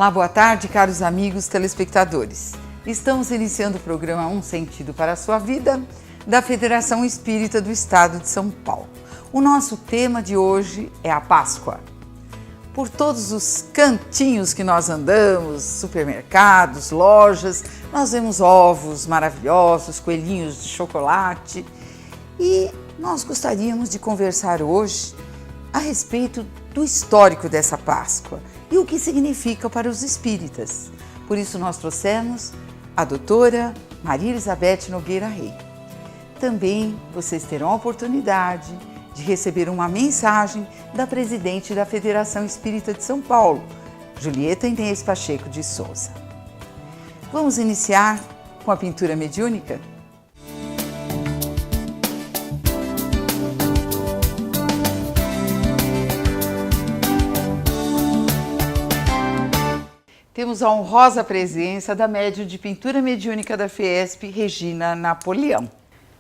Olá, boa tarde, caros amigos telespectadores. Estamos iniciando o programa Um Sentido para a Sua Vida, da Federação Espírita do Estado de São Paulo. O nosso tema de hoje é a Páscoa. Por todos os cantinhos que nós andamos, supermercados, lojas, nós vemos ovos maravilhosos, coelhinhos de chocolate e nós gostaríamos de conversar hoje a respeito do histórico dessa Páscoa e o que significa para os espíritas. Por isso nós trouxemos a doutora Maria Elizabeth Nogueira Rey. Também vocês terão a oportunidade de receber uma mensagem da presidente da Federação Espírita de São Paulo, Julieta Inês Pacheco de Souza. Vamos iniciar com a pintura mediúnica? Temos a honrosa presença da médium de pintura mediúnica da Fiesp, Regina Napoleão.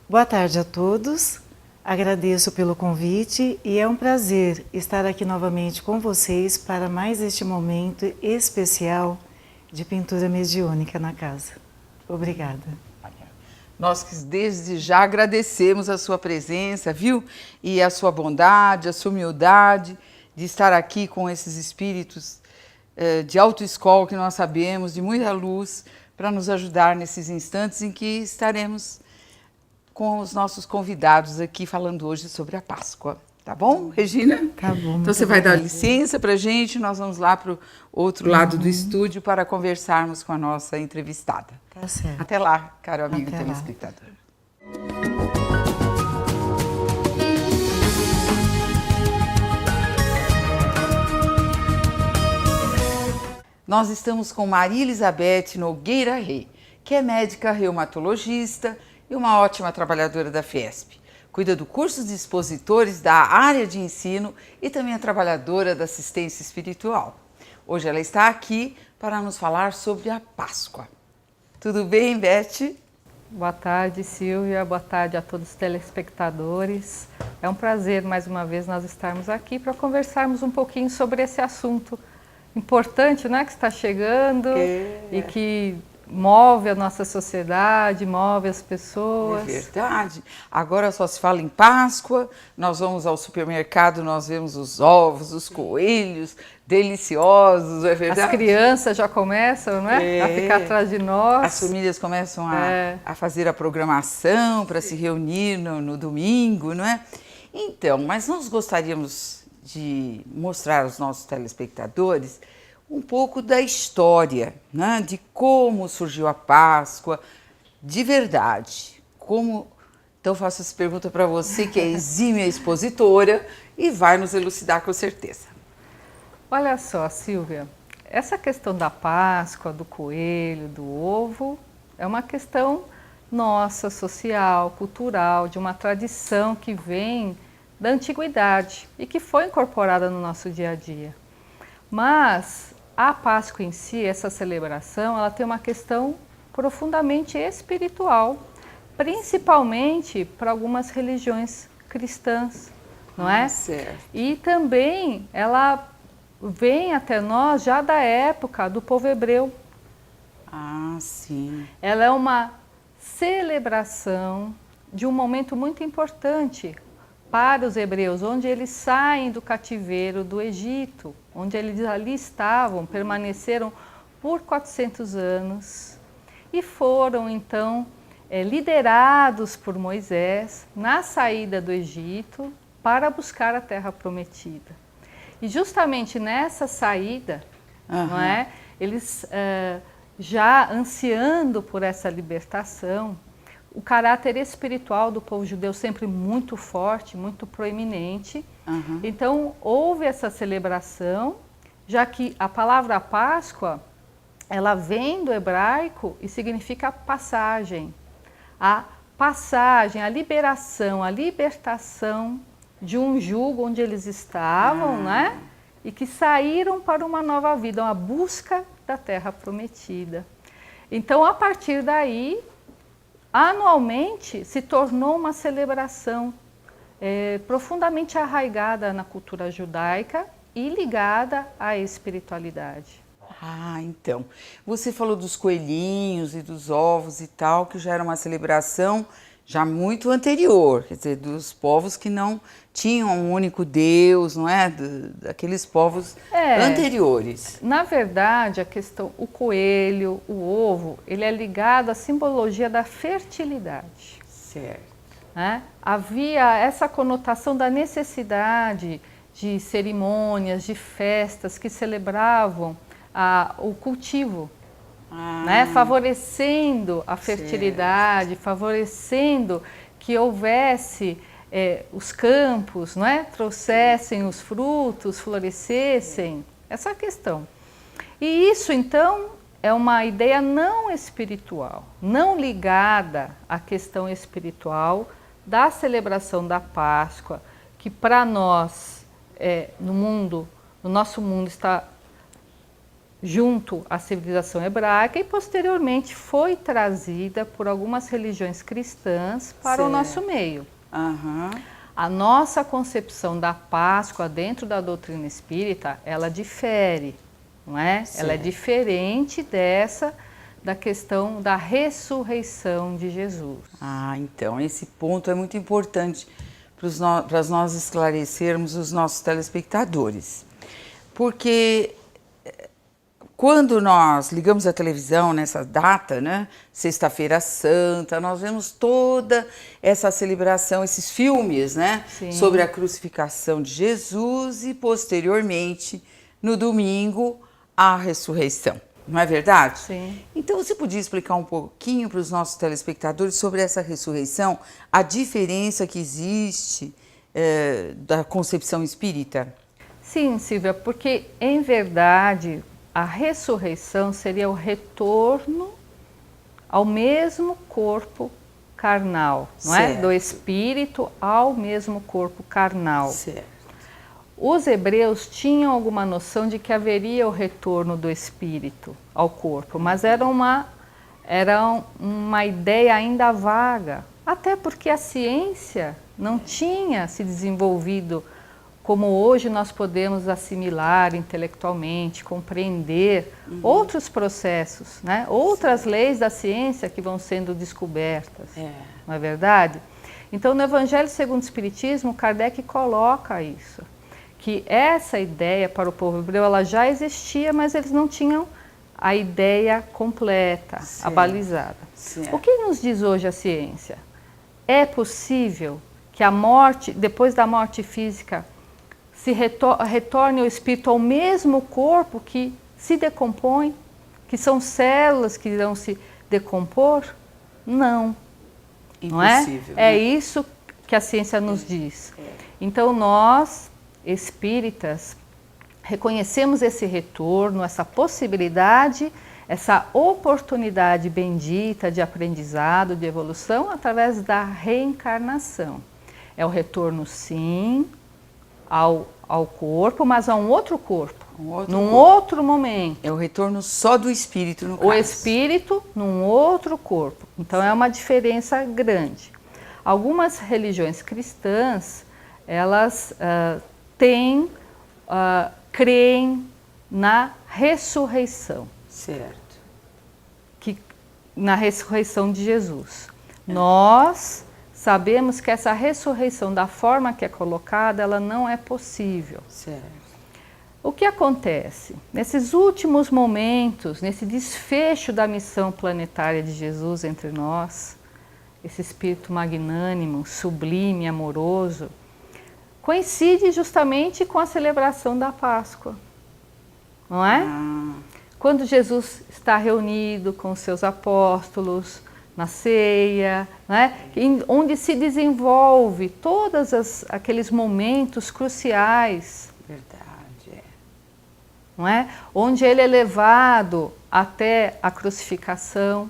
Boa tarde a todos, agradeço pelo convite e é um prazer estar aqui novamente com vocês para mais este momento especial de pintura mediúnica na casa. Obrigada. Nós que desde já agradecemos a sua presença, viu? E a sua bondade, a sua humildade de estar aqui com esses espíritos de autoescola que nós sabemos, de muita luz, para nos ajudar nesses instantes em que estaremos com os nossos convidados aqui falando hoje sobre a Páscoa. Tá bom, Regina? Tá bom. Então você vai dar licença para a gente, nós vamos lá para o outro lado do estúdio para conversarmos com a nossa entrevistada. Tá certo. Até lá, caro amigo Até lá. telespectador. Nós estamos com Maria Elizabeth Nogueira Rey, que é médica reumatologista e uma ótima trabalhadora da Fiesp. Cuida do curso de expositores da área de ensino e também é trabalhadora da assistência espiritual. Hoje ela está aqui para nos falar sobre a Páscoa. Tudo bem, Beth? Boa tarde, Silvia. Boa tarde a todos os telespectadores. É um prazer, mais uma vez, nós estarmos aqui para conversarmos um pouquinho sobre esse assunto importante, né, que está chegando e que move a nossa sociedade, move as pessoas. É verdade. Agora só se fala em Páscoa, nós vamos ao supermercado, nós vemos os ovos, os coelhos, deliciosos, é verdade? As crianças já começam, né, a ficar atrás de nós. As famílias começam a fazer a programação para se reunir no domingo, não é? Então, mas nós gostaríamos de mostrar aos nossos telespectadores um pouco da história, né? De como surgiu a Páscoa, de verdade. Então faço essa pergunta para você, que é exímia expositora, e vai nos elucidar com certeza. Olha só, Silvia, essa questão da Páscoa, do coelho, do ovo, é uma questão nossa, social, cultural, de uma tradição que vem da antiguidade e que foi incorporada no nosso dia a dia. Mas a Páscoa em si, essa celebração, ela tem uma questão profundamente espiritual, principalmente para algumas religiões cristãs, não é? Certo. E também ela vem até nós já da época do povo hebreu. Ah, sim. Ela é uma celebração de um momento muito importante para os hebreus, onde eles saem do cativeiro do Egito, onde eles ali estavam, permaneceram por 400 anos e foram então liderados por Moisés na saída do Egito para buscar a terra prometida. E justamente nessa saída, não é, eles já ansiando por essa libertação, o caráter espiritual do povo judeu sempre muito forte, muito proeminente. Então, houve essa celebração, já que a palavra Páscoa, ela vem do hebraico e significa passagem. A passagem, a liberação, a libertação de um jugo onde eles estavam, né? E que saíram para uma nova vida, uma busca da terra prometida. Então, a partir daí, anualmente se tornou uma celebração profundamente arraigada na cultura judaica e ligada à espiritualidade. Ah, então. Você falou dos coelhinhos e dos ovos e tal, que já era uma celebração já muito anterior, quer dizer, dos povos que não tinham um único Deus, não é? Daqueles povos anteriores. Na verdade, a questão, o coelho, o ovo, ele é ligado à simbologia da fertilidade. Certo. Né? Havia essa conotação da necessidade de cerimônias, de festas que celebravam o cultivo, né? Favorecendo a fertilidade, certo. Favorecendo que houvesse os campos, não é? Trouxessem os frutos, florescessem, essa questão. E isso, então, é uma ideia não espiritual, não ligada à questão espiritual da celebração da Páscoa, que para nós, no nosso mundo está junto à civilização hebraica e posteriormente foi trazida por algumas religiões cristãs para o nosso meio. A nossa concepção da Páscoa dentro da doutrina espírita, ela difere, não é? Certo. Ela é diferente da questão da ressurreição de Jesus. Então esse ponto é muito importante para nós esclarecermos os nossos telespectadores, porque quando nós ligamos a televisão nessa data, né, Sexta-feira Santa, nós vemos toda essa celebração, esses filmes, né, sobre a crucificação de Jesus e posteriormente, no domingo, a ressurreição. Não é verdade? Sim. Então você podia explicar um pouquinho para os nossos telespectadores sobre essa ressurreição, a diferença que existe da concepção espírita? Sim, Silvia, porque em verdade a ressurreição seria o retorno ao mesmo corpo carnal, não é? Do espírito ao mesmo corpo carnal. Certo. Os hebreus tinham alguma noção de que haveria o retorno do espírito ao corpo, mas era uma ideia ainda vaga, até porque a ciência não tinha se desenvolvido como hoje nós podemos assimilar intelectualmente, compreender outros processos, né? Outras leis da ciência que vão sendo descobertas, não é verdade? Então, no Evangelho segundo o Espiritismo, Kardec coloca isso, que essa ideia para o povo hebreu ela já existia, mas eles não tinham a ideia completa, abalizada. O que nos diz hoje a ciência? É possível que a morte, depois da morte física, se retorne o espírito ao mesmo corpo que se decompõe, que são células que irão se decompor? Não. Impossível. Não é? É isso que a ciência nos diz. Então nós, espíritas, reconhecemos esse retorno, essa possibilidade, essa oportunidade bendita de aprendizado, de evolução, através da reencarnação. É o retorno, sim, ao corpo, mas a um outro corpo, outro momento. É o retorno só do espírito, no caso. O espírito num outro corpo. Então é uma diferença grande. Algumas religiões cristãs, elas creem na ressurreição. Certo. Na ressurreição de Jesus. Nós sabemos que essa ressurreição, da forma que é colocada, ela não é possível. Certo. O que acontece? Nesses últimos momentos, nesse desfecho da missão planetária de Jesus entre nós, esse espírito magnânimo, sublime, amoroso, coincide justamente com a celebração da Páscoa, não é? Quando Jesus está reunido com os seus apóstolos, na ceia, né? Onde se desenvolve todos aqueles momentos cruciais. Verdade, não é? Onde ele é levado até a crucificação.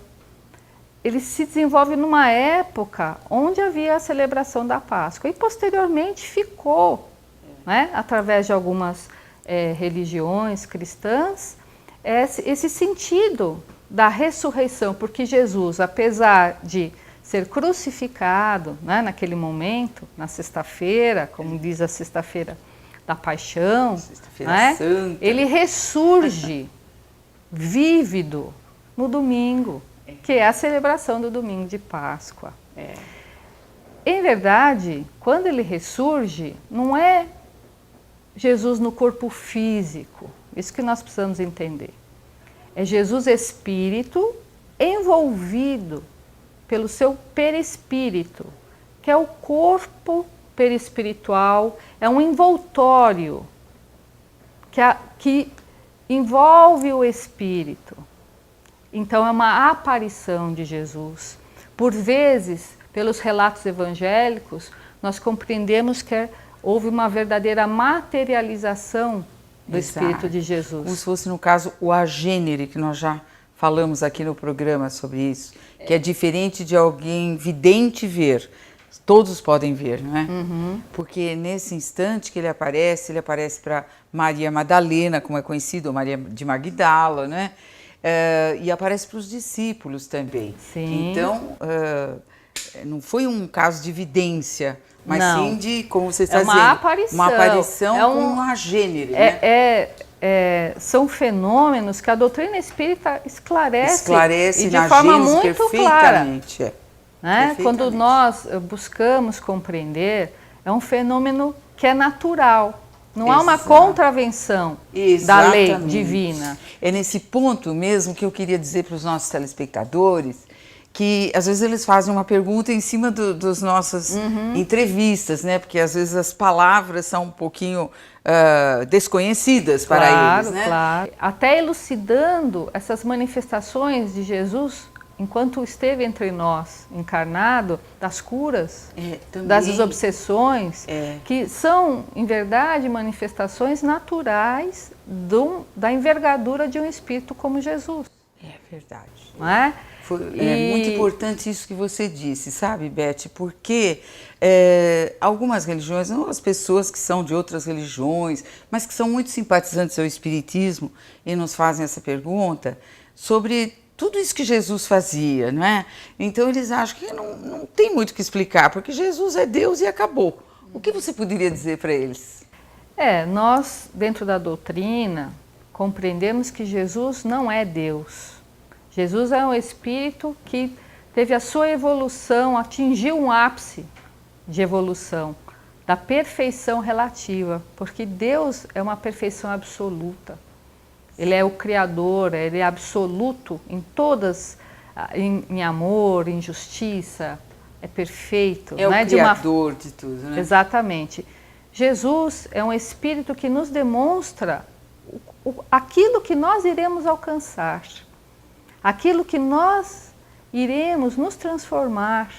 Ele se desenvolve numa época onde havia a celebração da Páscoa e posteriormente ficou, né? Através de algumas religiões cristãs, esse sentido da ressurreição, porque Jesus, apesar de ser crucificado, né, naquele momento, na sexta-feira, como diz a sexta-feira da paixão, Sexta-feira né, Santa, ele ressurge vívido no domingo, que é a celebração do domingo de Páscoa. Em verdade, quando ele ressurge, não é Jesus no corpo físico, isso que nós precisamos entender. É Jesus Espírito envolvido pelo seu perispírito, que é o corpo perispiritual, é um envoltório que envolve o Espírito. Então é uma aparição de Jesus. Por vezes, pelos relatos evangélicos, nós compreendemos que houve uma verdadeira materialização do Espírito de Jesus. Como se fosse, no caso, o agênere, que nós já falamos aqui no programa sobre isso, que é diferente de alguém vidente ver. Todos podem ver, não é? Porque nesse instante que ele aparece para Maria Madalena, como é conhecido, ou Maria de Magdala, não é? E aparece para os discípulos também. Sim. Então, não foi um caso de vidência, mas não. sim de, como você está uma dizendo, aparição. uma aparição com um agênere, né? São fenômenos que a doutrina espírita esclarece e de na forma Gênesis muito clara. Né? Quando nós buscamos compreender, é um fenômeno que é natural. Não há uma contravenção da lei divina. É nesse ponto mesmo que eu queria dizer para os nossos telespectadores que às vezes eles fazem uma pergunta em cima das nossas entrevistas, né? Porque às vezes as palavras são um pouquinho desconhecidas para eles, né? Claro. Até elucidando essas manifestações de Jesus enquanto esteve entre nós, encarnado, das curas, das desobsessões, que são, em verdade, manifestações naturais da envergadura de um espírito como Jesus. É verdade. Não é? É muito importante isso que você disse, sabe, Beth? Porque algumas religiões, não as pessoas que são de outras religiões, mas que são muito simpatizantes ao espiritismo e nos fazem essa pergunta sobre tudo isso que Jesus fazia, não é? Então eles acham que não tem muito o que explicar, porque Jesus é Deus e acabou. O que você poderia dizer para eles? Nós, dentro da doutrina, compreendemos que Jesus não é Deus. Jesus é um espírito que teve a sua evolução, atingiu um ápice de evolução, da perfeição relativa, porque Deus é uma perfeição absoluta. Ele é o Criador, ele é absoluto em todas, em amor, em justiça, é perfeito. É o Criador de tudo, né? Exatamente. Jesus é um espírito que nos demonstra aquilo que nós iremos alcançar, aquilo que nós iremos nos transformar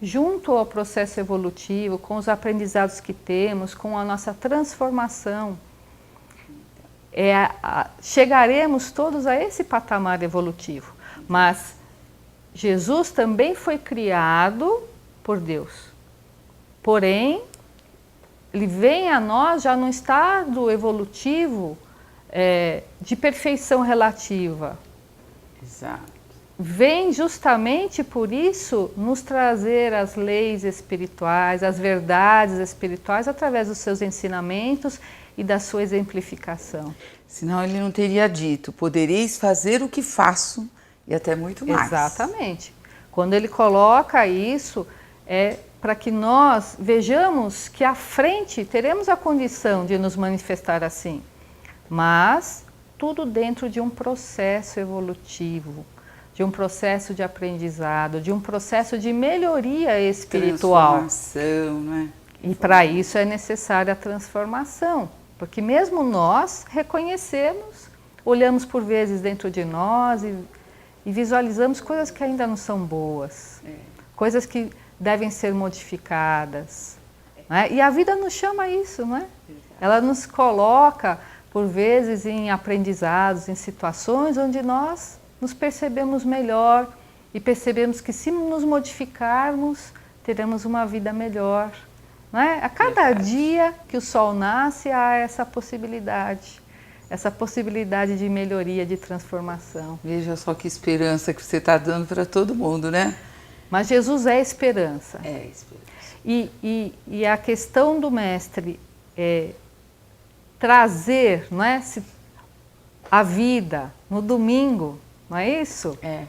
junto ao processo evolutivo, com os aprendizados que temos, com a nossa transformação. Chegaremos todos a esse patamar evolutivo, mas Jesus também foi criado por Deus, porém ele vem a nós já num estado evolutivo de perfeição relativa. Exato. Vem justamente por isso nos trazer as leis espirituais, as verdades espirituais através dos seus ensinamentos e da sua exemplificação. Senão ele não teria dito, podereis fazer o que faço e até muito mais. Exatamente. Quando ele coloca isso, é para que nós vejamos que à frente teremos a condição de nos manifestar assim, mas tudo dentro de um processo evolutivo, de um processo de aprendizado, de um processo de melhoria espiritual. Transformação, não é? E para isso é necessária a transformação, porque mesmo nós reconhecemos, olhamos por vezes dentro de nós e visualizamos coisas que ainda não são boas, coisas que devem ser modificadas. Né? E a vida nos chama a isso, não é? Ela nos coloca, por vezes, em aprendizados, em situações onde nós nos percebemos melhor e percebemos que se nos modificarmos, teremos uma vida melhor. Não é? A cada dia que o sol nasce, há essa possibilidade de melhoria, de transformação. Veja só que esperança que você está dando para todo mundo, né? Mas Jesus é esperança. É esperança. E a questão do mestre é trazer, não é? a vida no domingo, não é isso? É.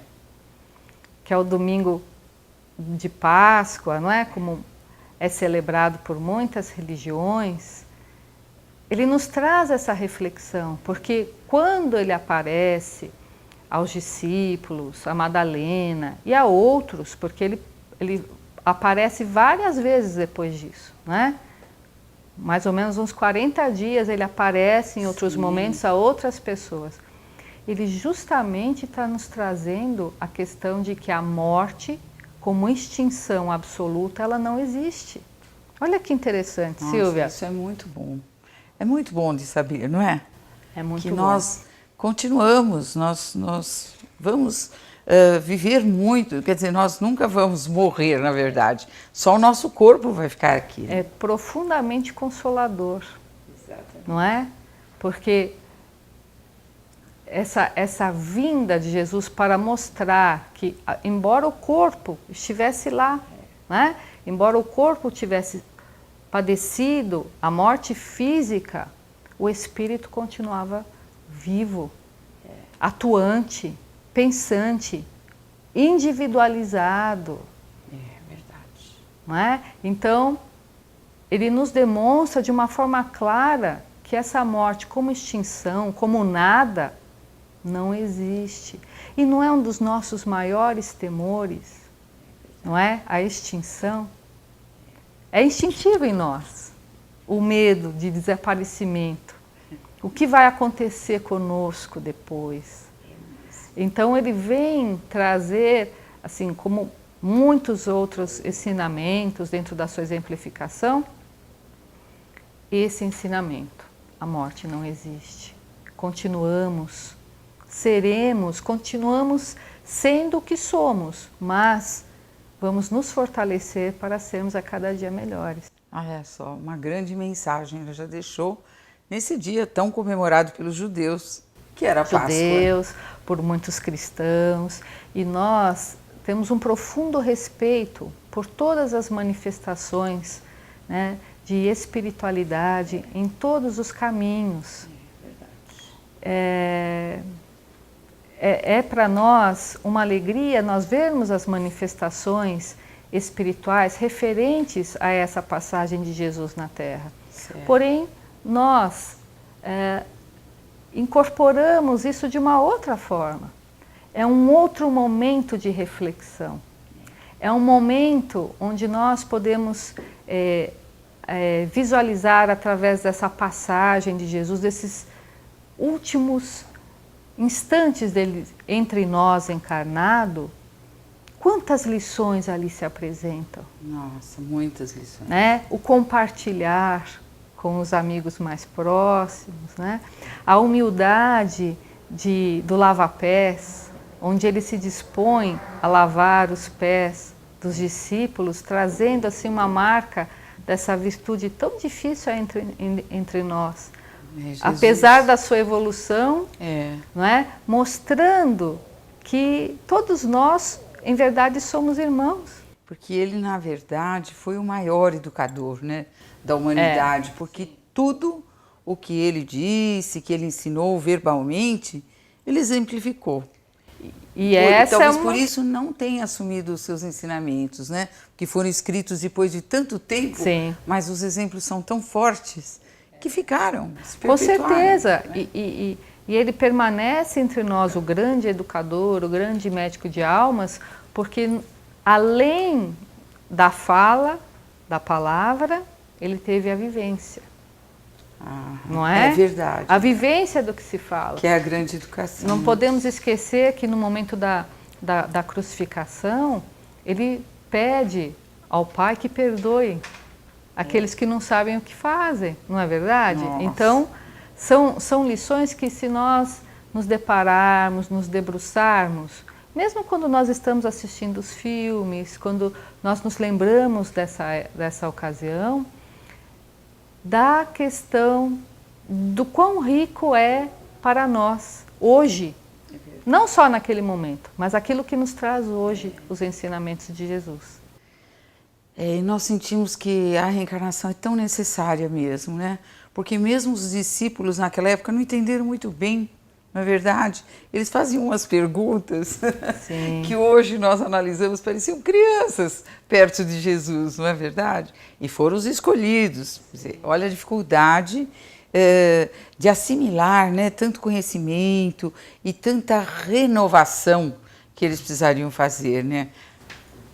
Que é o domingo de Páscoa, não é? Como é celebrado por muitas religiões. Ele nos traz essa reflexão, porque quando ele aparece aos discípulos, a Madalena e a outros, porque ele aparece várias vezes depois disso, né? Mais ou menos uns 40 dias ele aparece em outros momentos a outras pessoas. Ele justamente está nos trazendo a questão de que a morte, como extinção absoluta, ela não existe. Olha que interessante, Nossa, Silvia. isso é muito bom. É muito bom de saber, não é? É muito que bom. nós continuamos, nós vamos viver muito, quer dizer, nós nunca vamos morrer, na verdade. Só o nosso corpo vai ficar aqui. É profundamente consolador, não é? Porque essa vinda de Jesus para mostrar que, embora o corpo estivesse lá, né? Embora o corpo tivesse padecido a morte física, o espírito continuava vivo, atuante, pensante, individualizado. É verdade. Não é? Então, ele nos demonstra de uma forma clara que essa morte como extinção, como nada, não existe. E não é um dos nossos maiores temores, não é? A extinção. É instintivo em nós, o medo de desaparecimento. O que vai acontecer conosco depois? Então ele vem trazer, assim como muitos outros ensinamentos dentro da sua exemplificação, esse ensinamento. A morte não existe. Continuamos, seremos, continuamos sendo o que somos, mas vamos nos fortalecer para sermos a cada dia melhores. É só uma grande mensagem, ela já deixou nesse dia tão comemorado pelos judeus, que era a Páscoa. Judeus, por muitos cristãos, e nós temos um profundo respeito por todas as manifestações, né, de espiritualidade em todos os caminhos. É para nós uma alegria nós vermos as manifestações espirituais referentes a essa passagem de Jesus na Terra. Certo. Porém, nós incorporamos isso de uma outra forma. É um outro momento de reflexão. É um momento onde nós podemos visualizar através dessa passagem de Jesus, desses últimos instantes dele entre nós encarnado, quantas lições ali se apresentam. Nossa, muitas lições. Né? O compartilhar com os amigos mais próximos, né? A humildade do lava-pés, onde ele se dispõe a lavar os pés dos discípulos, trazendo assim uma marca dessa virtude tão difícil entre nós. Apesar da sua evolução, não é? Mostrando que todos nós, em verdade, somos irmãos. Porque ele, na verdade, foi o maior educador, né, da humanidade, porque tudo o que ele disse, que ele ensinou verbalmente, ele exemplificou. E essa talvez é por isso não tenha assumido os seus ensinamentos, né? Que foram escritos depois de tanto tempo, Sim. Mas os exemplos são tão fortes que ficaram, se Com perpetuaram, certeza. né? E ele permanece entre nós, o grande educador, o grande médico de almas, porque além da fala, da palavra, ele teve a vivência. Não é? É verdade. A vivência do que se fala. Que é a grande educação. Não podemos esquecer que no momento da crucificação, ele pede ao Pai que perdoe aqueles que não sabem o que fazem, não é verdade? Nossa. Então, são lições que, se nós nos depararmos, nos debruçarmos, mesmo quando nós estamos assistindo os filmes, quando nós nos lembramos dessa ocasião, da questão do quão rico é para nós hoje, não só naquele momento, mas aquilo que nos traz hoje os ensinamentos de Jesus. E nós sentimos que a reencarnação é tão necessária mesmo, né? Porque mesmo os discípulos naquela época não entenderam muito bem não é verdade? Eles faziam umas perguntas Sim. que hoje nós analisamos, pareciam crianças perto de Jesus, não é verdade? E foram os escolhidos. Quer dizer, olha a dificuldade de assimilar, né, tanto conhecimento e tanta renovação que eles precisariam fazer, né?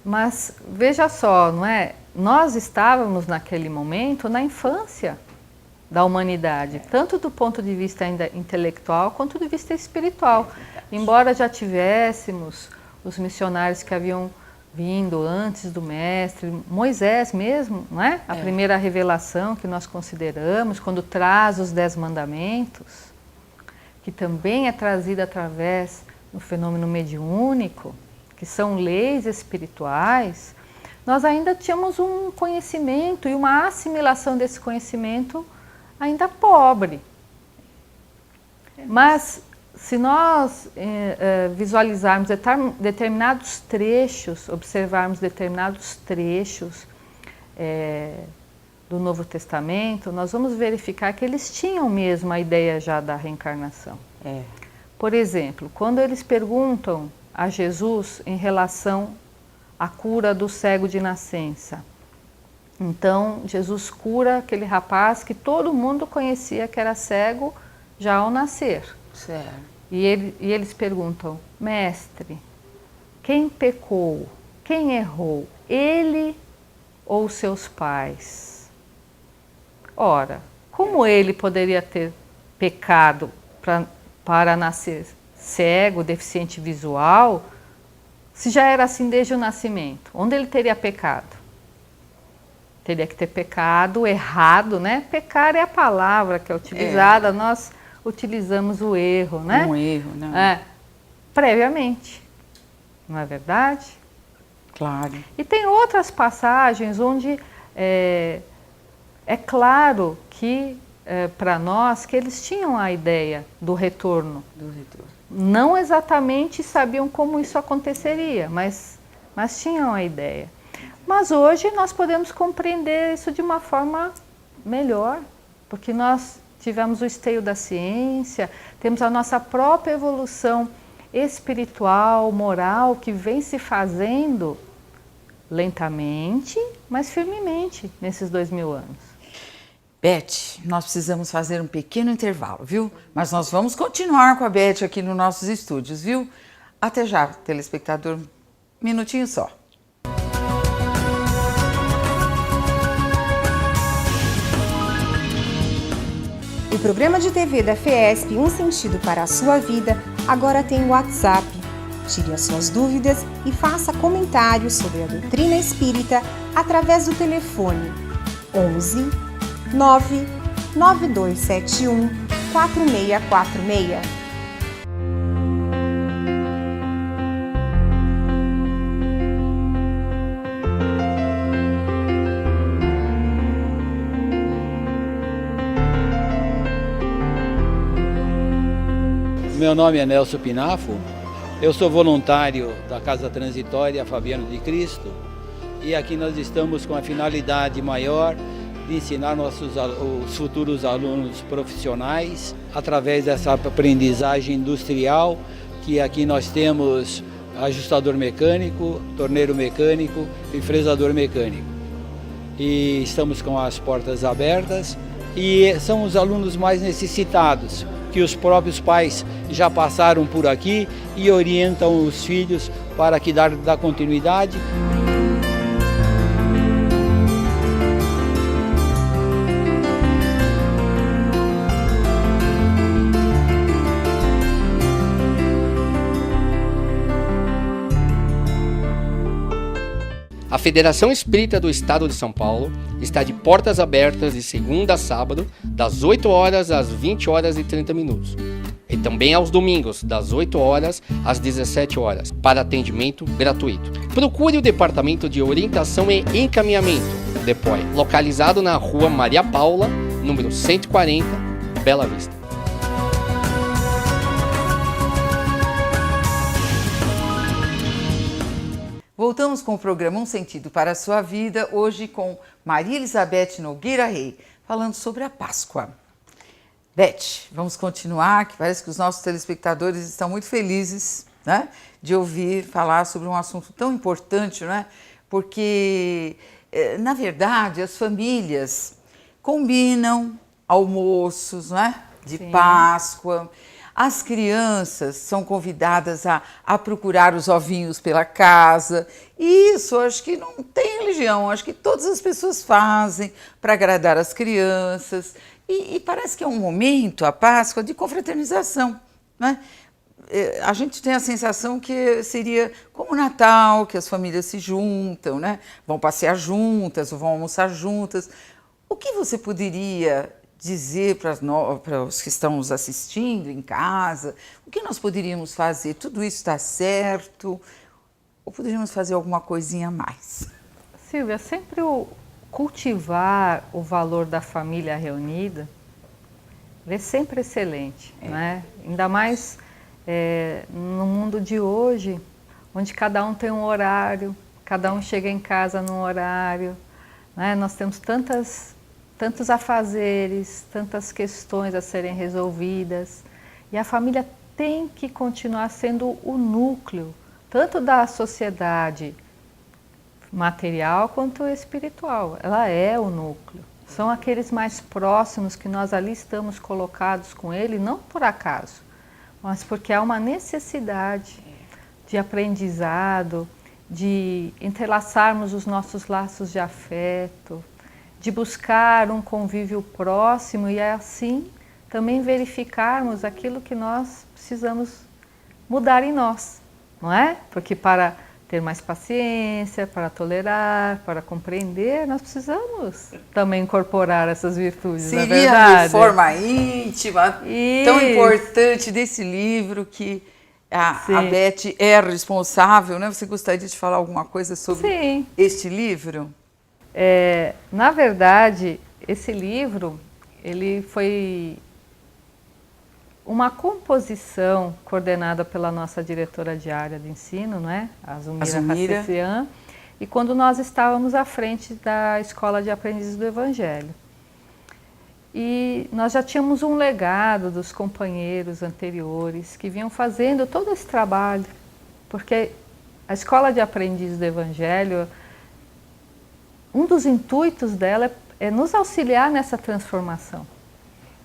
Mas veja só, não é? Nós estávamos naquele momento na infância da humanidade, tanto do ponto de vista ainda intelectual quanto do vista espiritual. Embora já tivéssemos os missionários que haviam vindo antes do mestre, Moisés mesmo, não é? A primeira revelação que nós consideramos, quando traz os 10 mandamentos, que também é trazida através do fenômeno mediúnico, que são leis espirituais, nós ainda tínhamos um conhecimento e uma assimilação desse conhecimento ainda pobre. Mas se nós visualizarmos determinados trechos, observarmos determinados trechos do Novo Testamento, nós vamos verificar que eles tinham mesmo a ideia já da reencarnação. Por exemplo, quando eles perguntam a Jesus em relação à cura do cego de nascença. Então, Jesus cura aquele rapaz que todo mundo conhecia que era cego já ao nascer. Certo. E eles perguntam, mestre, quem pecou? Quem errou? Ele ou seus pais? Ora, como ele poderia ter pecado para nascer cego, deficiente visual, se já era assim desde o nascimento? Onde ele teria pecado? Teria que ter pecado errado, né? Pecar é a palavra que é utilizada, nós utilizamos o erro, né? Um erro, né? Previamente, não é verdade? Claro. E tem outras passagens onde é claro que, para nós, que eles tinham a ideia do retorno. Não exatamente sabiam como isso aconteceria, mas tinham a ideia. Mas hoje nós podemos compreender isso de uma forma melhor, porque nós tivemos o esteio da ciência, temos a nossa própria evolução espiritual, moral, que vem se fazendo lentamente, mas firmemente nesses 2000 anos. Beth, nós precisamos fazer um pequeno intervalo, viu? Mas nós vamos continuar com a Beth aqui nos nossos estúdios, viu? Até já, telespectador. Minutinho só. O programa de TV da FESP Um Sentido para a Sua Vida agora tem o WhatsApp. Tire as suas dúvidas e faça comentários sobre a doutrina espírita através do telefone 11 99271 4646. Meu nome é Nelson Pinafo, eu sou voluntário da Casa Transitória Fabiano de Cristo e aqui nós estamos com a finalidade maior de ensinar os futuros alunos profissionais através dessa aprendizagem industrial, que aqui nós temos ajustador mecânico, torneiro mecânico e fresador mecânico. E estamos com as portas abertas e são os alunos mais necessitados, que os próprios pais já passaram por aqui e orientam os filhos para que dar continuidade. A Federação Espírita do Estado de São Paulo está de portas abertas de segunda a sábado, das 8 horas às 20 horas e 30 minutos. E também aos domingos, das 8 horas às 17 horas, para atendimento gratuito. Procure o Departamento de Orientação e Encaminhamento, DEPOE, localizado na Rua Maria Paula, número 140, Bela Vista. Voltamos com o programa Um Sentido para a Sua Vida, hoje com Maria Elizabeth Nogueira Rey, falando sobre a Páscoa. Beth, vamos continuar, que parece que os nossos telespectadores estão muito felizes, né, de ouvir falar sobre um assunto tão importante, né? Porque, na verdade, as famílias combinam almoços, né, de Sim. Páscoa. As crianças são convidadas a procurar os ovinhos pela casa. Isso, acho que não tem religião, acho que todas as pessoas fazem para agradar as crianças. E parece que é um momento, a Páscoa, de confraternização, né? A gente tem a sensação que seria como o Natal, que as famílias se juntam, né? Vão passear juntas ou vão almoçar juntas. O que você poderia dizer para os que estão nos assistindo em casa? O que nós poderíamos fazer? Tudo isso está certo? Ou poderíamos fazer alguma coisinha a mais? Silvia, sempre cultivar o valor da família reunida é sempre excelente, né? Ainda mais no mundo de hoje, onde cada um tem um horário, cada um chega em casa num horário, né? Nós temos tantos afazeres, tantas questões a serem resolvidas, e a família tem que continuar sendo o núcleo, tanto da sociedade material quanto espiritual. Ela é o núcleo. São aqueles mais próximos que nós ali estamos colocados com ele, não por acaso, mas porque há uma necessidade de aprendizado, de entrelaçarmos os nossos laços de afeto, de buscar um convívio próximo e assim também verificarmos aquilo que nós precisamos mudar em nós, não é? Porque para ter mais paciência, para tolerar, para compreender, nós precisamos também incorporar essas virtudes, não é Seria verdade? a reforma íntima, tão importante desse livro que a Beth é responsável, né? Você gostaria de falar alguma coisa sobre este livro? Na verdade, esse livro, ele foi uma composição coordenada pela nossa diretora de área de ensino, né? A Zumira Hassessian, e quando nós estávamos à frente da Escola de Aprendizes do Evangelho. E nós já tínhamos um legado dos companheiros anteriores que vinham fazendo todo esse trabalho, porque a Escola de Aprendizes do Evangelho, um dos intuitos dela é nos auxiliar nessa transformação,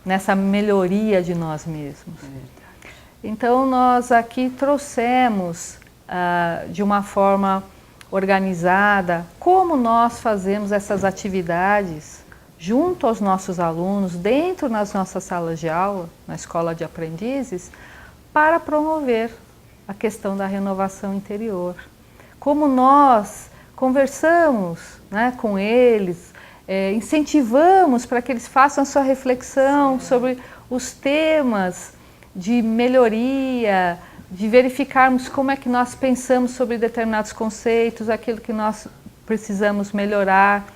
nessa melhoria de nós mesmos. Então nós aqui trouxemos de uma forma organizada como nós fazemos essas atividades junto aos nossos alunos, dentro das nossas salas de aula, na Escola de Aprendizes, para promover a questão da renovação interior. Como nós conversamos, né, com eles, incentivamos para que eles façam a sua reflexão sobre os temas de melhoria, de verificarmos como é que nós pensamos sobre determinados conceitos, aquilo que nós precisamos melhorar,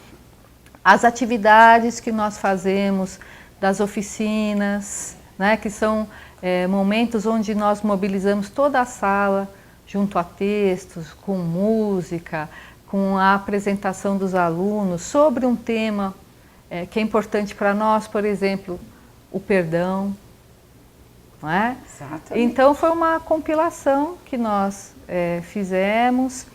as atividades que nós fazemos, das oficinas, né, que são momentos onde nós mobilizamos toda a sala junto a textos, com música, com a apresentação dos alunos sobre um tema que é importante para nós, por exemplo, o perdão. Não é? Exatamente. Então foi uma compilação que nós fizemos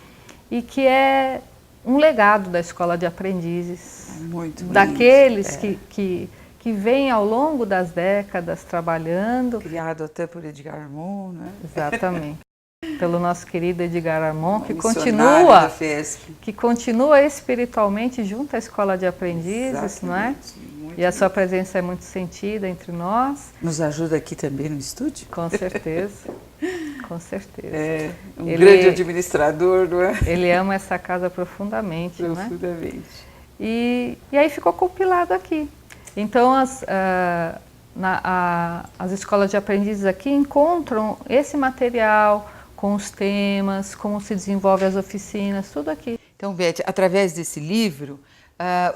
e que é um legado da Escola de Aprendizes, muito daqueles que vêm ao longo das décadas trabalhando. Criado até por Edgar Armond, né? Exatamente. Pelo nosso querido Edgar Armond, que continua espiritualmente junto à Escola de Aprendizes, não é? E a sua presença é muito sentida entre nós. Nos ajuda aqui também no estúdio? Com certeza, com certeza. É um grande administrador, não é? Ele ama essa casa profundamente, não é? Profundamente. E aí ficou compilado aqui. Então as escolas de aprendizes aqui encontram esse material com os temas, como se desenvolve as oficinas, tudo aqui. Então, Beth, através desse livro,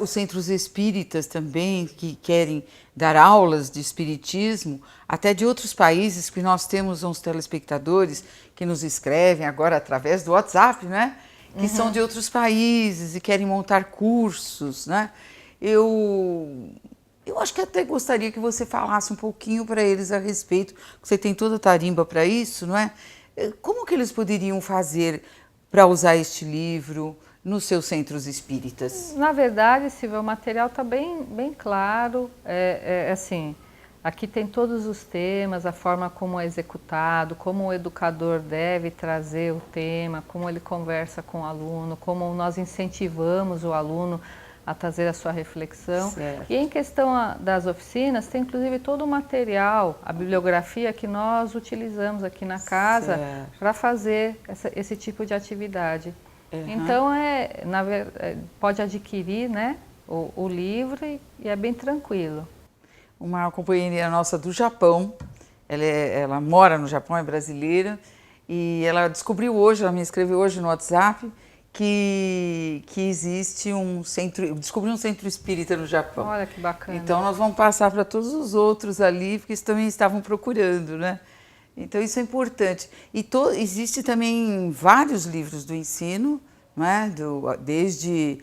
os centros espíritas também, que querem dar aulas de espiritismo, até de outros países, que nós temos uns telespectadores que nos escrevem agora através do WhatsApp, né? Que são de outros países e querem montar cursos, né? Eu Eu acho que até gostaria que você falasse um pouquinho para eles a respeito, você tem toda a tarimba para isso, não é? Como que eles poderiam fazer para usar este livro nos seus centros espíritas? Na verdade, Silvia, o material está bem claro, assim, aqui tem todos os temas, a forma como é executado, como o educador deve trazer o tema, como ele conversa com o aluno, como nós incentivamos o aluno a trazer a sua reflexão. Certo. E em questão das oficinas, tem inclusive todo o material, a bibliografia que nós utilizamos aqui na casa para fazer esse tipo de atividade. Então, pode adquirir, né, o livro e é bem tranquilo. Uma companheira nossa do Japão, ela mora no Japão, é brasileira, e ela descobriu hoje, ela me escreveu hoje no WhatsApp, que existe descobriu um centro espírita no Japão. Olha que bacana. Então nós vamos passar para todos os outros ali, porque eles também estavam procurando, né? Então isso é importante. E existe também vários livros do ensino, né? Desde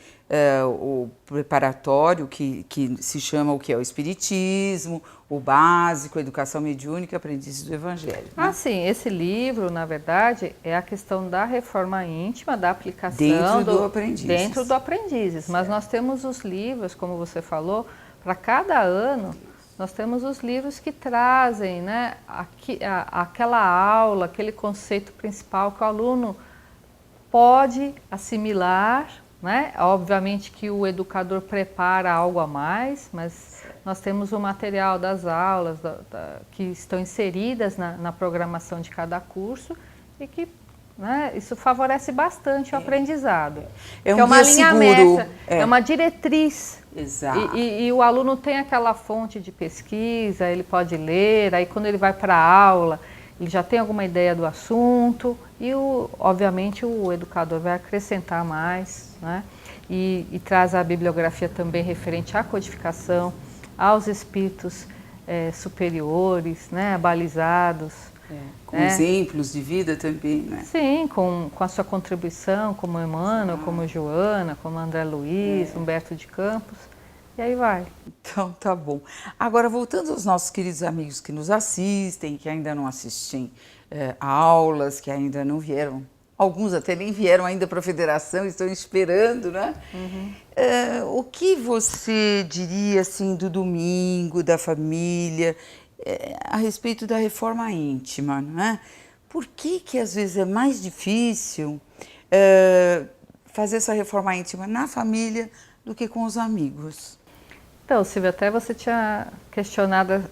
o preparatório, que se chama o que é o Espiritismo, o básico, a educação mediúnica, aprendizes do Evangelho. Né? Sim, esse livro, na verdade, é a questão da reforma íntima, da aplicação dentro do Aprendizes. Dentro do Aprendizes. Mas nós temos os livros, como você falou, para cada ano, nós temos os livros que trazem, né, aquela aula, aquele conceito principal que o aluno pode assimilar, né? Obviamente que o educador prepara algo a mais, mas nós temos o material das aulas que estão inseridas na programação de cada curso e que, né, isso favorece bastante o aprendizado. É uma linha mestra, é uma diretriz. Exato. E o aluno tem aquela fonte de pesquisa, ele pode ler, aí quando ele vai para a aula, ele já tem alguma ideia do assunto e, obviamente, o educador vai acrescentar mais, né? E traz a bibliografia também referente à codificação, aos espíritos superiores, né, abalizados. Com exemplos de vida também, né? Sim, com a sua contribuição, como Emmanuel, como Joana, como André Luiz, Humberto de Campos, e aí vai. Então, tá bom. Agora, voltando aos nossos queridos amigos que nos assistem, que ainda não assistem a aulas, que ainda não vieram, alguns até nem vieram ainda para a federação, estão esperando, né? O que você diria, assim, do domingo, da família, a respeito da reforma íntima, né? Por que às vezes é mais difícil fazer essa reforma íntima na família do que com os amigos? Então, Silvia, até você tinha questionado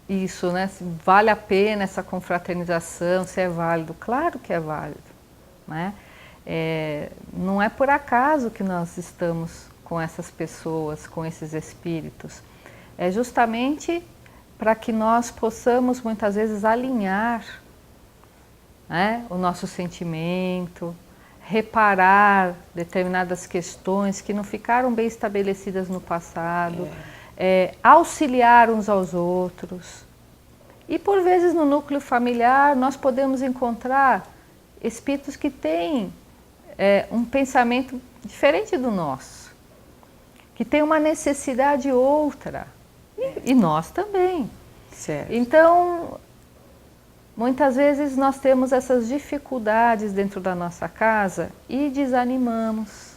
isso, né? Se vale a pena essa confraternização, se é válido. Claro que é válido, né? Não é por acaso que nós estamos com essas pessoas, com esses espíritos. É justamente para que nós possamos muitas vezes alinhar, né, o nosso sentimento, reparar determinadas questões que não ficaram bem estabelecidas no passado, auxiliar uns aos outros. E por vezes no núcleo familiar nós podemos encontrar espíritos que têm um pensamento diferente do nosso, que têm uma necessidade outra. E nós também. Certo. Então, muitas vezes nós temos essas dificuldades dentro da nossa casa e desanimamos.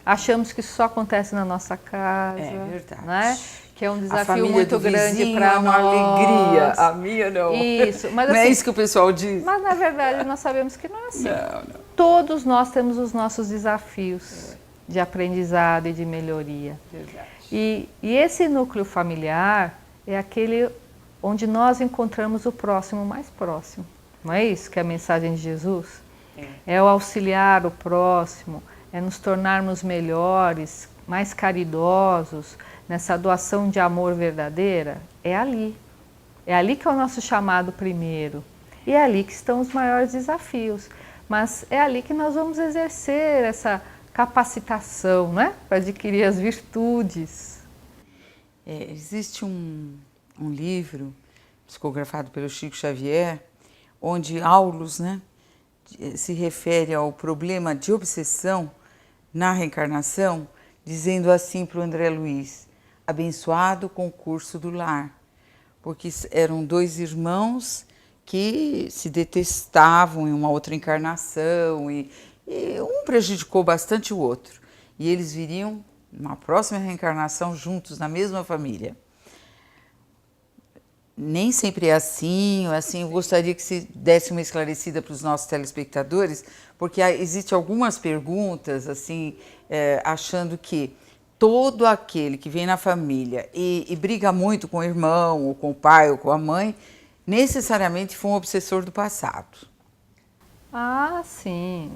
Achamos que isso só acontece na nossa casa. É verdade. Né? Que é um A desafio família muito do grande vizinho para é uma nós. alegria, a minha não. Isso, mas Não é assim, isso que o pessoal diz? mas na verdade nós sabemos que não é assim. Não. Todos nós temos os nossos desafios de aprendizado e de melhoria. Verdade. E esse núcleo familiar é aquele onde nós encontramos o próximo mais próximo. Não é isso que é a mensagem de Jesus? É o auxiliar o próximo, é nos tornarmos melhores, mais caridosos, nessa doação de amor verdadeira. É ali. É ali que é o nosso chamado primeiro. E é ali que estão os maiores desafios. Mas é ali que nós vamos exercer essa capacitação, né, para adquirir as virtudes. Existe um livro psicografado pelo Chico Xavier, onde Aulus, né, se refere ao problema de obsessão na reencarnação, dizendo assim para o André Luiz: abençoado concurso do lar, porque eram 2 irmãos que se detestavam em uma outra encarnação e um prejudicou bastante o outro. E eles viriam numa próxima reencarnação juntos na mesma família. Nem sempre é assim, eu gostaria que se desse uma esclarecida para os nossos telespectadores, porque existem algumas perguntas, assim, achando que todo aquele que vem na família e briga muito com o irmão, ou com o pai, ou com a mãe, necessariamente foi um obsessor do passado. Ah, sim.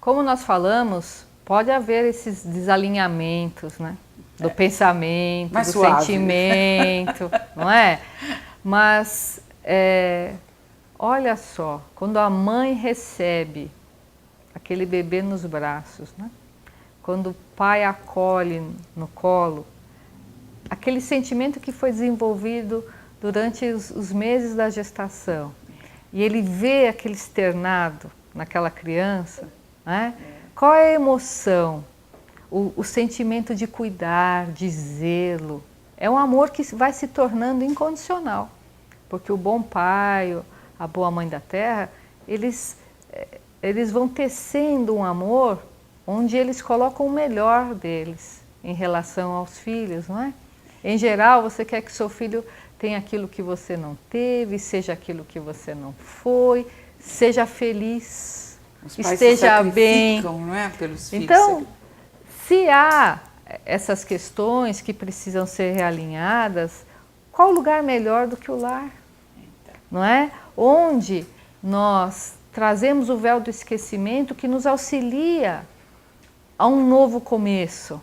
Como nós falamos, pode haver esses desalinhamentos, né? Do pensamento, mais do suave, sentimento, não é? Mas, olha só, quando a mãe recebe aquele bebê nos braços, né? Quando o pai acolhe no colo, aquele sentimento que foi desenvolvido durante os meses da gestação, e ele vê aquele externado naquela criança, né? Qual é a emoção? O sentimento de cuidar, de zelo. É um amor que vai se tornando incondicional, porque o bom pai, a boa mãe da terra, eles vão tecendo um amor onde eles colocam o melhor deles em relação aos filhos, não é? Em geral, você quer que seu filho tenha aquilo que você não teve, seja aquilo que você não foi, seja feliz, Os pais esteja se bem. Não é? Pelos filhos. Então, se há essas questões que precisam ser realinhadas, qual lugar melhor do que o lar? Não é? Onde nós trazemos o véu do esquecimento que nos auxilia a um novo começo.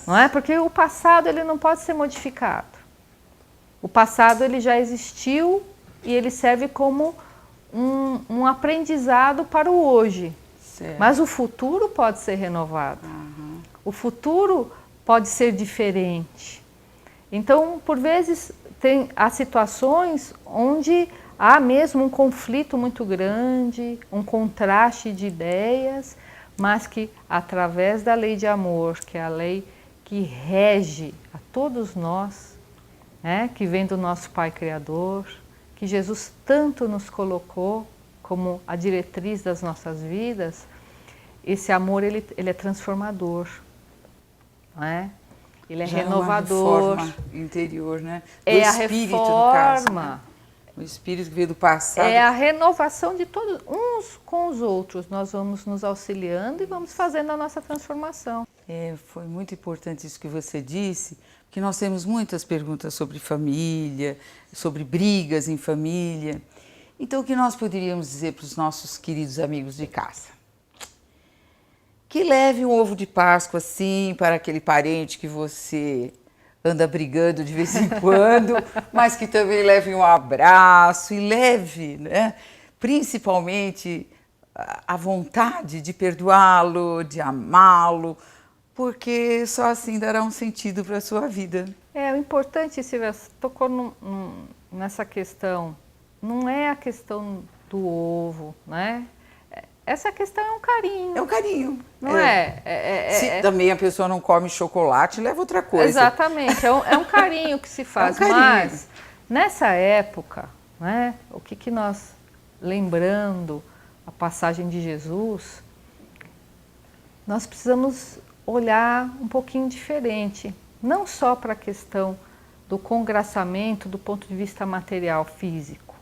Não é? Porque o passado ele não pode ser modificado. O passado ele já existiu e ele serve como um aprendizado para o hoje. Certo. Mas o futuro pode ser renovado. Uhum. O futuro pode ser diferente. Então, por vezes, há situações onde há mesmo um conflito muito grande, um contraste de ideias, mas que, através da lei de amor, que é a lei que rege a todos nós, né, que vem do nosso Pai Criador, que Jesus tanto nos colocou como a diretriz das nossas vidas, esse amor ele é transformador, não é? Ele é já renovador. É uma reforma interior, né? Do espírito, a reforma. No caso, né? O espírito que veio do passado. É a renovação de todos, uns com os outros. Nós vamos nos auxiliando e vamos fazendo a nossa transformação. Foi muito importante isso que você disse, porque nós temos muitas perguntas sobre família, sobre brigas em família. Então, o que nós poderíamos dizer para os nossos queridos amigos de casa? Que leve um ovo de Páscoa, assim, para aquele parente que você anda brigando de vez em quando, mas que também leve um abraço e leve, né, principalmente a vontade de perdoá-lo, de amá-lo, porque só assim dará um sentido para a sua vida. O importante, Silvia, tocou nessa questão, não é a questão do ovo, né? Essa questão é um carinho. É um carinho. Não é? Se também a pessoa não come chocolate, leva outra coisa. Exatamente, é um carinho que se faz. Mas, nessa época, né, o que nós, lembrando a passagem de Jesus, nós precisamos olhar um pouquinho diferente. Não só para a questão do congraçamento do ponto de vista material, físico,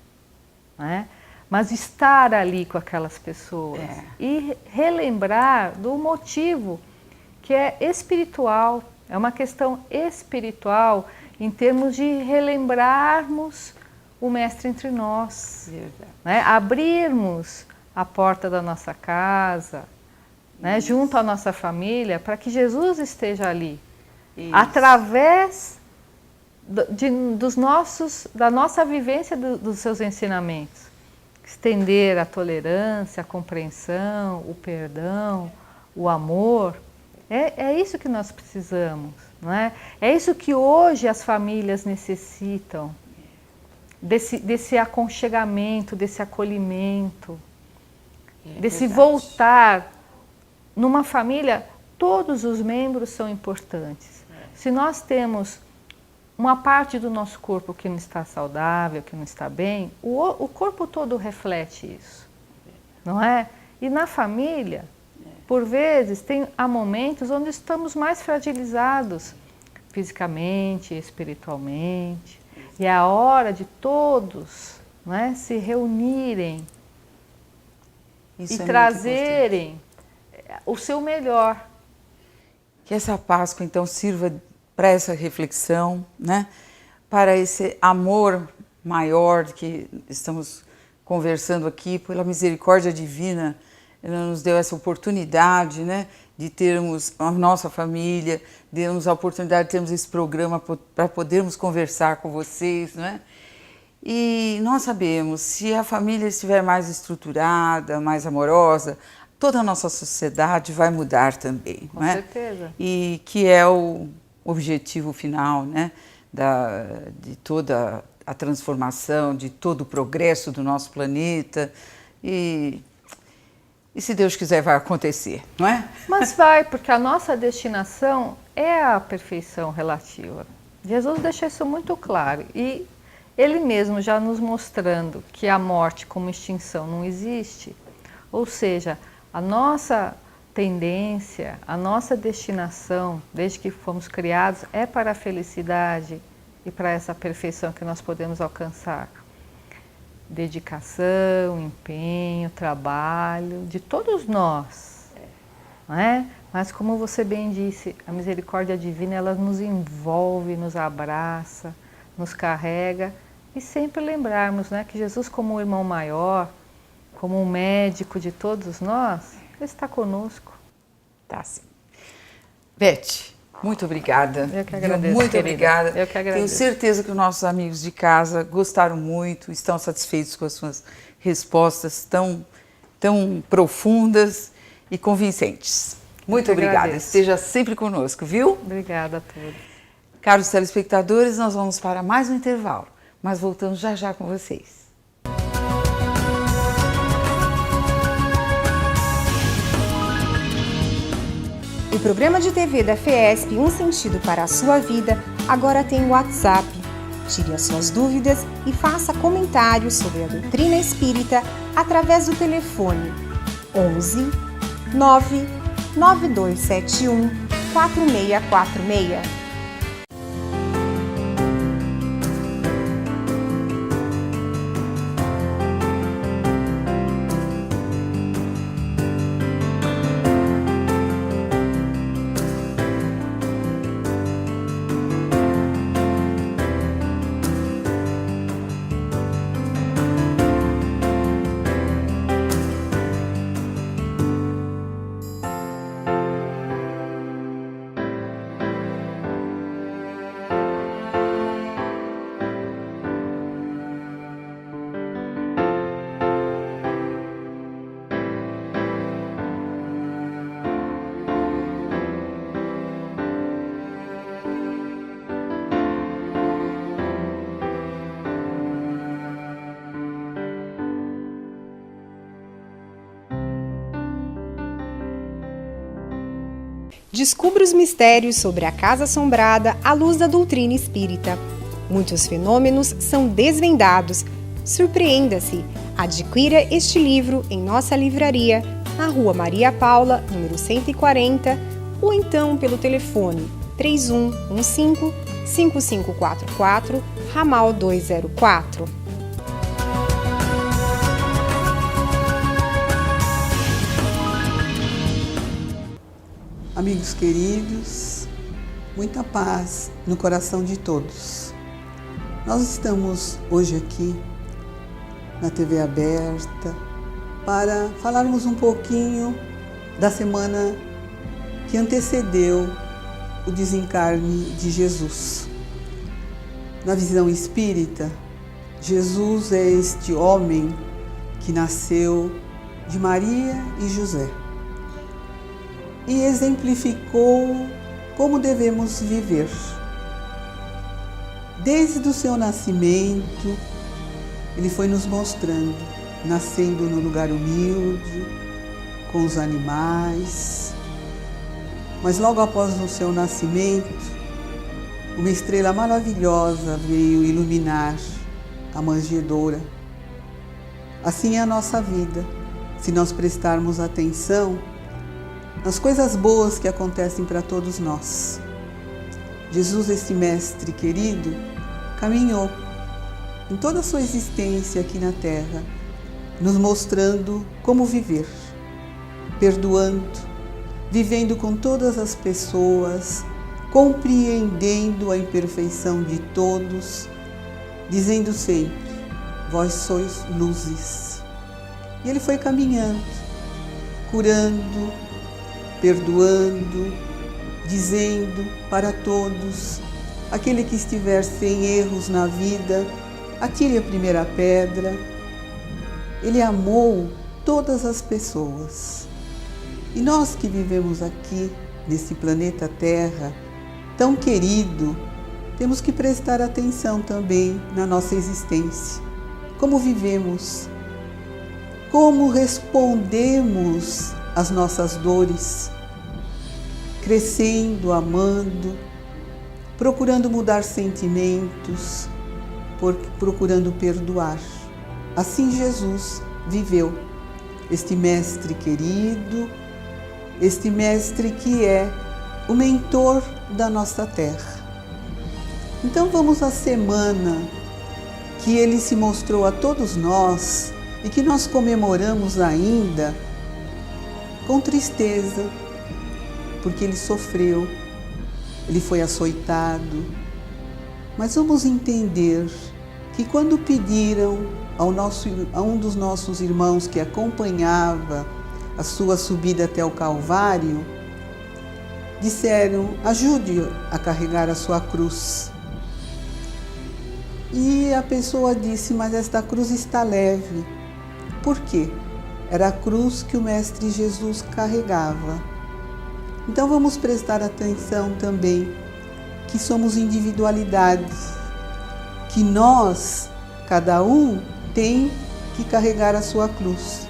né? Mas estar ali com aquelas pessoas e relembrar do motivo que é espiritual, é uma questão espiritual em termos de relembrarmos o Mestre entre nós, né? Abrirmos a porta da nossa casa, né? Junto à nossa família, para que Jesus esteja ali, através da nossa vivência dos seus ensinamentos. Estender a tolerância, a compreensão, o perdão, o amor. É isso que nós precisamos, não é? É isso que hoje as famílias necessitam, desse aconchegamento, desse acolhimento, desse voltar. Numa família, todos os membros são importantes. se nós temos uma parte do nosso corpo que não está saudável, que não está bem, o corpo todo reflete isso, não é? E na família, por vezes, há momentos onde estamos mais fragilizados, fisicamente, espiritualmente, e é a hora de todos, não é, se reunirem e trazerem o seu melhor. Que essa Páscoa, então, sirva para essa reflexão, né? Para esse amor maior que estamos conversando aqui, pela misericórdia divina, ela nos deu essa oportunidade, né? De termos a nossa família, demos a oportunidade de termos esse programa para podermos conversar com vocês, né? E nós sabemos, se a família estiver mais estruturada, mais amorosa, toda a nossa sociedade vai mudar também. Com certeza. E que é o objetivo final, né, de toda a transformação, de todo o progresso do nosso planeta. E se Deus quiser, vai acontecer, não é? Mas vai, porque a nossa destinação é a perfeição relativa. Jesus deixa isso muito claro. E Ele mesmo já nos mostrando que a morte como extinção não existe. Ou seja, a nossa tendência, a nossa destinação, desde que fomos criados, é para a felicidade e para essa perfeição que nós podemos alcançar. Dedicação, empenho, trabalho, de todos nós, não é? Mas como você bem disse, a misericórdia divina, ela nos envolve, nos abraça, nos carrega, e sempre lembrarmos, né, que Jesus, como o irmão maior, como um médico de todos nós, Ele está conosco. Tá sim. Beth, muito obrigada. Eu que agradeço, muito querida. obrigada. Eu que agradeço. Tenho certeza que os nossos amigos de casa gostaram muito, estão satisfeitos com as suas respostas tão profundas e convincentes. Muito obrigada. Agradeço. Esteja sempre conosco, viu? Obrigada a todos. Caros telespectadores, nós vamos para mais um intervalo, mas voltamos já já com vocês. O programa de TV da FESP Um Sentido para a Sua Vida agora tem o WhatsApp. Tire as suas dúvidas e faça comentários sobre a doutrina espírita através do telefone 11 9 9271 4646. Descubra os mistérios sobre a Casa Assombrada à luz da doutrina espírita. Muitos fenômenos são desvendados. Surpreenda-se! Adquira este livro em nossa livraria, na Rua Maria Paula, número 140, ou então pelo telefone 3115-5544, ramal 204. Amigos queridos, muita paz no coração de todos. Nós estamos hoje aqui na TV aberta para falarmos um pouquinho da semana que antecedeu o desencarne de Jesus. Na visão espírita, Jesus é este homem que nasceu de Maria e José e exemplificou como devemos viver. Desde o seu nascimento, ele foi nos mostrando, nascendo no lugar humilde, com os animais, mas logo após o seu nascimento, uma estrela maravilhosa veio iluminar a manjedoura. Assim é a nossa vida, se nós prestarmos atenção nas coisas boas que acontecem para todos nós. Jesus, esse mestre querido, caminhou em toda a sua existência aqui na Terra, nos mostrando como viver, perdoando, vivendo com todas as pessoas, compreendendo a imperfeição de todos, dizendo sempre: vós sois luzes. E ele foi caminhando, curando, perdoando, dizendo para todos: aquele que estiver sem erros na vida, atire a primeira pedra. Ele amou todas as pessoas. E nós que vivemos aqui, nesse planeta Terra, tão querido, temos que prestar atenção também na nossa existência. Como vivemos? Como respondemos às nossas dores? Crescendo, amando, procurando mudar sentimentos, procurando perdoar. Assim Jesus viveu, este mestre querido, este mestre que é o mentor da nossa terra. Então vamos à semana que ele se mostrou a todos nós e que nós comemoramos ainda com tristeza, porque ele sofreu, ele foi açoitado. Mas vamos entender que quando pediram a um dos nossos irmãos que acompanhava a sua subida até o Calvário, disseram: ajude-o a carregar a sua cruz. E a pessoa disse: mas esta cruz está leve. Por quê? Era a cruz que o Mestre Jesus carregava. Então vamos prestar atenção também que somos individualidades, que nós, cada um, tem que carregar a sua cruz.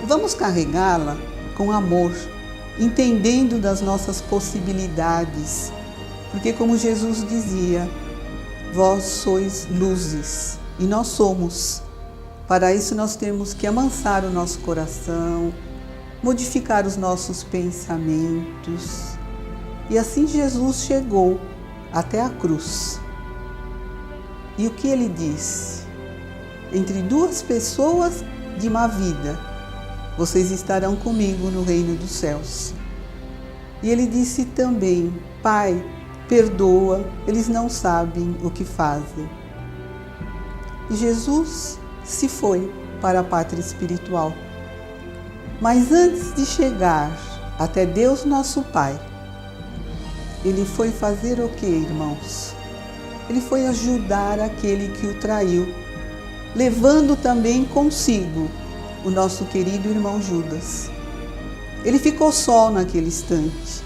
Vamos carregá-la com amor, entendendo das nossas possibilidades, porque como Jesus dizia: vós sois luzes, e nós somos. Para isso nós temos que amansar o nosso coração, modificar os nossos pensamentos. E assim Jesus chegou até a cruz. E o que ele disse? Entre duas pessoas de má vida, vocês estarão comigo no reino dos céus. E ele disse também: Pai, perdoa, eles não sabem o que fazem. E Jesus se foi para a pátria espiritual. Mas antes de chegar até Deus nosso Pai, ele foi fazer o que, irmãos? Ele foi ajudar aquele que o traiu, levando também consigo o nosso querido irmão Judas. Ele ficou só naquele instante.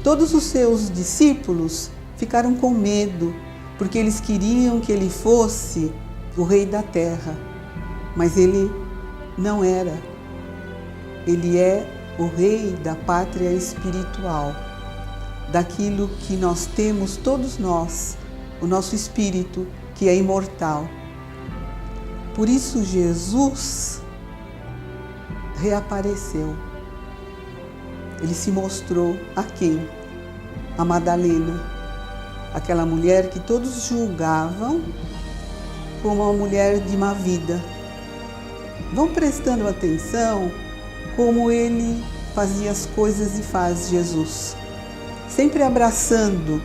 Todos os seus discípulos ficaram com medo, porque eles queriam que ele fosse o rei da terra. Mas ele não era. Ele é o rei da pátria espiritual, daquilo que nós temos todos nós, o nosso espírito que é imortal. Por isso Jesus reapareceu. Ele se mostrou a quem? A Madalena, aquela mulher que todos julgavam como uma mulher de má vida. Vão prestando atenção como ele fazia as coisas e faz Jesus, sempre abraçando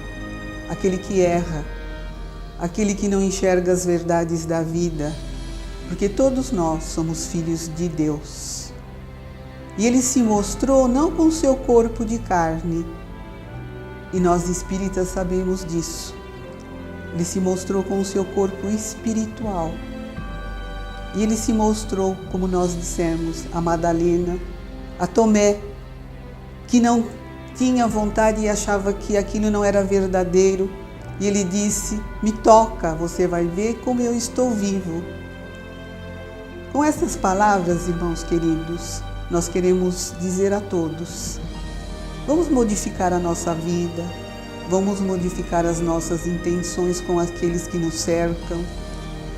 aquele que erra, aquele que não enxerga as verdades da vida, porque todos nós somos filhos de Deus. E ele se mostrou não com seu corpo de carne, e nós espíritas sabemos disso. Ele se mostrou com o seu corpo espiritual. E ele se mostrou, como nós dissemos, a Madalena, a Tomé, que não tinha vontade e achava que aquilo não era verdadeiro. E ele disse: me toca, você vai ver como eu estou vivo. Com essas palavras, irmãos queridos, nós queremos dizer a todos: vamos modificar a nossa vida, vamos modificar as nossas intenções com aqueles que nos cercam,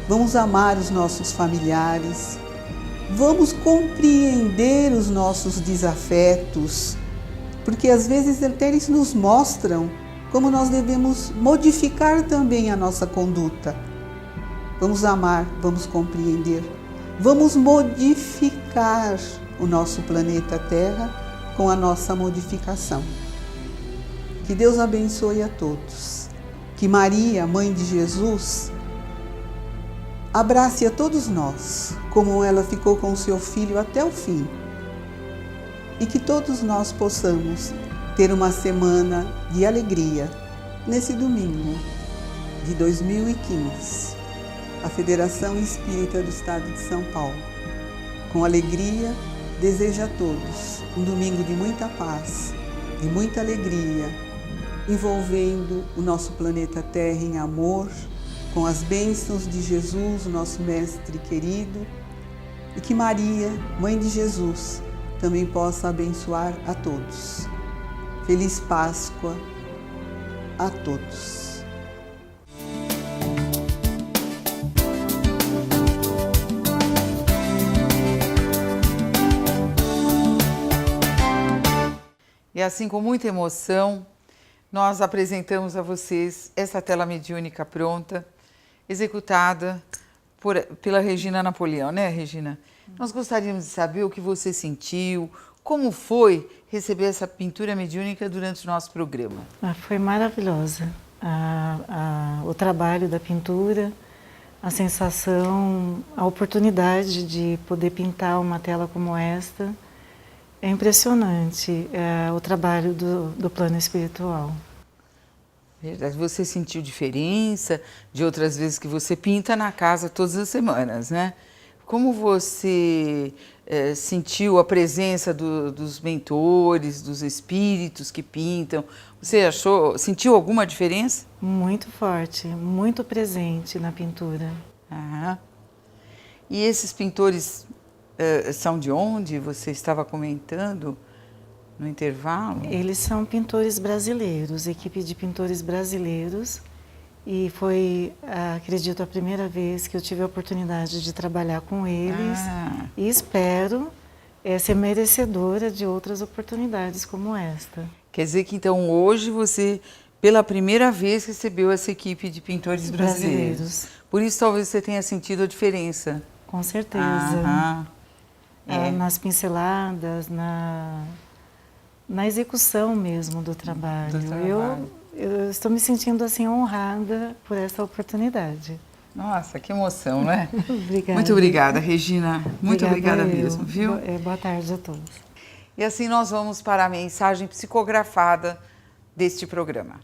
vamos amar os nossos familiares, vamos compreender os nossos desafetos, porque às vezes até eles nos mostram como nós devemos modificar também a nossa conduta. Vamos amar, vamos compreender, vamos modificar o nosso planeta Terra com a nossa modificação. Que Deus abençoe a todos. Que Maria, Mãe de Jesus, abrace a todos nós, como ela ficou com o seu filho até o fim. E que todos nós possamos ter uma semana de alegria nesse domingo de 2015. A Federação Espírita do Estado de São Paulo, com alegria, deseja a todos um domingo de muita paz, de muita alegria, envolvendo o nosso planeta Terra em amor, com as bênçãos de Jesus, o nosso Mestre querido, e que Maria, Mãe de Jesus, também possa abençoar a todos. Feliz Páscoa a todos. E assim, com muita emoção, nós apresentamos a vocês essa tela mediúnica pronta, executada pela Regina Napoleão, né, Regina? Nós gostaríamos de saber o que você sentiu, como foi receber essa pintura mediúnica durante o nosso programa. Foi maravilhosa. O trabalho da pintura, a sensação, a oportunidade de poder pintar uma tela como esta. É impressionante o trabalho do plano espiritual. Verdade. Você sentiu diferença de outras vezes que você pinta na casa todas as semanas, né? Como você sentiu a presença dos mentores, dos espíritos que pintam? Você sentiu alguma diferença? Muito forte, muito presente na pintura. Ah. E esses pintores são de onde? Você estava comentando no intervalo? Eles são pintores brasileiros, equipe de pintores brasileiros. E foi, acredito, a primeira vez que eu tive a oportunidade de trabalhar com eles. E espero ser merecedora de outras oportunidades como esta. Quer dizer que então hoje você, pela primeira vez, recebeu essa equipe de pintores brasileiros. Por isso talvez você tenha sentido a diferença. Com certeza. Nas pinceladas, na execução mesmo do trabalho. Eu estou me sentindo assim honrada por essa oportunidade. Nossa, que emoção, né? Obrigada. Muito obrigada, Regina. Muito obrigada mesmo, viu? Boa tarde a todos. E assim nós vamos para a mensagem psicografada deste programa.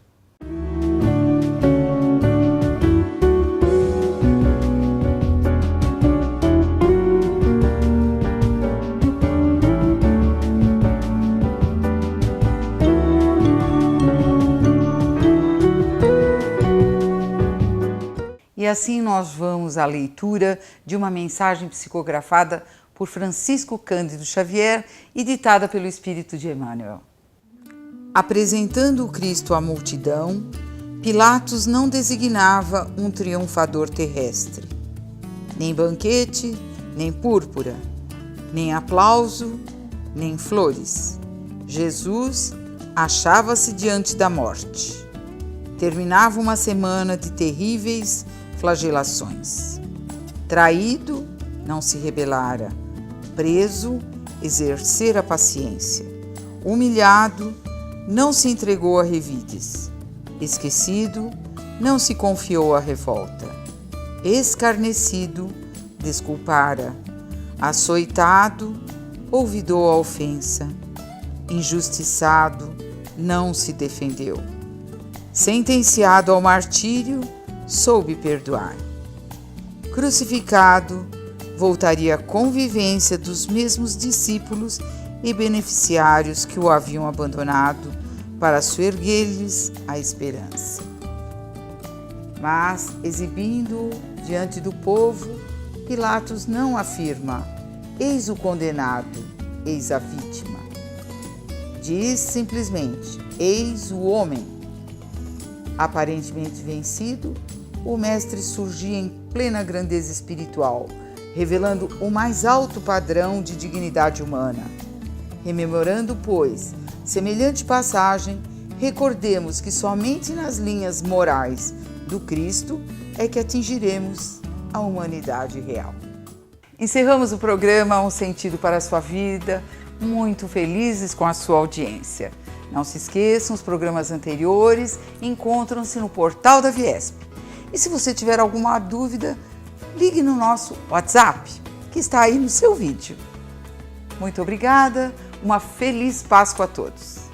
E assim nós vamos à leitura de uma mensagem psicografada por Francisco Cândido Xavier e ditada pelo Espírito de Emmanuel. Apresentando o Cristo à multidão, Pilatos não designava um triunfador terrestre. Nem banquete, nem púrpura, nem aplauso, nem flores. Jesus achava-se diante da morte. Terminava uma semana de terríveis flagelações. Traído, não se rebelara. Preso, exercera paciência. Humilhado, não se entregou a revides. Esquecido, não se confiou à revolta. Escarnecido, desculpara. Açoitado, olvidou a ofensa. Injustiçado, não se defendeu. Sentenciado ao martírio, soube perdoar. Crucificado, voltaria à convivência dos mesmos discípulos e beneficiários que o haviam abandonado para soerguer-lhes a esperança. Mas, exibindo-o diante do povo, Pilatos não afirma: eis o condenado, eis a vítima. Diz simplesmente: eis o homem. Aparentemente vencido, o Mestre surgia em plena grandeza espiritual, revelando o mais alto padrão de dignidade humana. Rememorando, pois, semelhante passagem, recordemos que somente nas linhas morais do Cristo é que atingiremos a humanidade real. Encerramos o programa Um Sentido para a Sua Vida, muito felizes com a sua audiência. Não se esqueçam, os programas anteriores encontram-se no portal da Viesp. E se você tiver alguma dúvida, ligue no nosso WhatsApp, que está aí no seu vídeo. Muito obrigada, uma feliz Páscoa a todos.